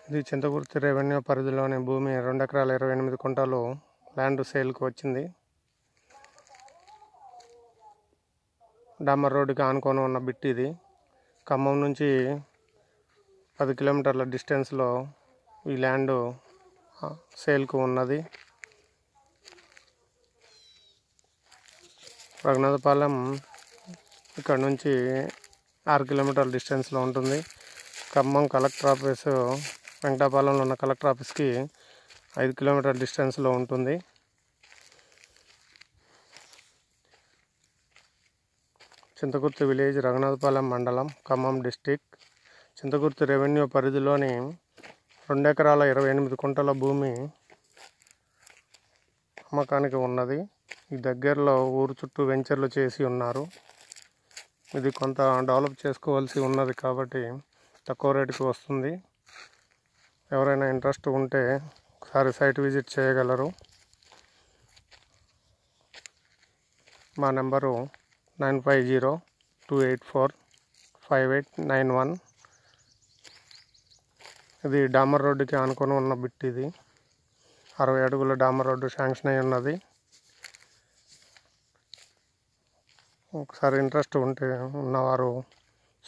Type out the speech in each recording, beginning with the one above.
ఇది చింతకుర్తి రెవెన్యూ పరిధిలోని భూమి 2 ఎకరాల 28 గుంటలు ల్యాండ్ సేల్కి వచ్చింది. డామర్ రోడ్డుకి ఆనుకొని ఉన్న బిట్ ఇది. ఖమ్మం నుంచి 10 కిలోమీటర్ల డిస్టెన్స్లో ఈ ల్యాండ్ సేల్కు ఉన్నది. రఘునాథపాలెం ఇక్కడ నుంచి 6 కిలోమీటర్ల డిస్టెన్స్లో ఉంటుంది. ఖమ్మం కలెక్టర్ ఆఫీసు వెంకటాపాలెంలో ఉన్న కలెక్టర్ ఆఫీస్కి 5 కిలోమీటర్ల డిస్టెన్స్లో ఉంటుంది. చింతకుర్తి విలేజ్, రఘునాథపాలెం మండలం, ఖమ్మం డిస్టిక్. చింతకుర్తి రెవెన్యూ పరిధిలోని 2 ఎకరాల 28 గుంటల భూమి అమ్మకానికి ఉన్నది. ఈ దగ్గరలో ఊరు చుట్టూ వెంచర్లు చేసి ఉన్నారు. ఇది కొంత డెవలప్ చేసుకోవాల్సి ఉన్నది కాబట్టి తక్కువ రేటుకి వస్తుంది. ఎవరైనా ఇంట్రెస్ట్ ఉంటే ఒకసారి సైట్ విజిట్ చేయగలరు. మా నెంబరు 9502845891. ఇది డామర్ రోడ్డుకి ఆనుకొని ఉన్న బిట్ ఇది. 60 అడుగుల డామర్ రోడ్డు శాంక్షన్ అయి ఉన్నది. ఒకసారి ఇంట్రెస్ట్ ఉంటే ఉన్నవారు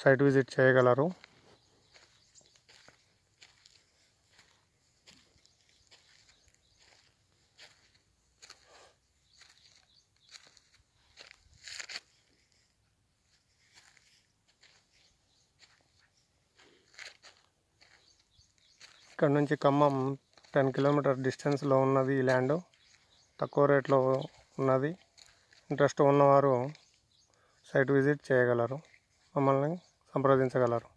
సైట్ విజిట్ చేయగలరు. ఇక్కడ నుంచి ఖమ్మం 10 కిలోమీటర్ డిస్టెన్స్లో ఉన్నది ఈ ల్యాండ్. తక్కువ రేట్లో ఉన్నది. ఇంట్రెస్ట్ ఉన్నవారు సైట్ విజిట్ చేయగలరు. మమ్మల్ని సంప్రదించగలరు.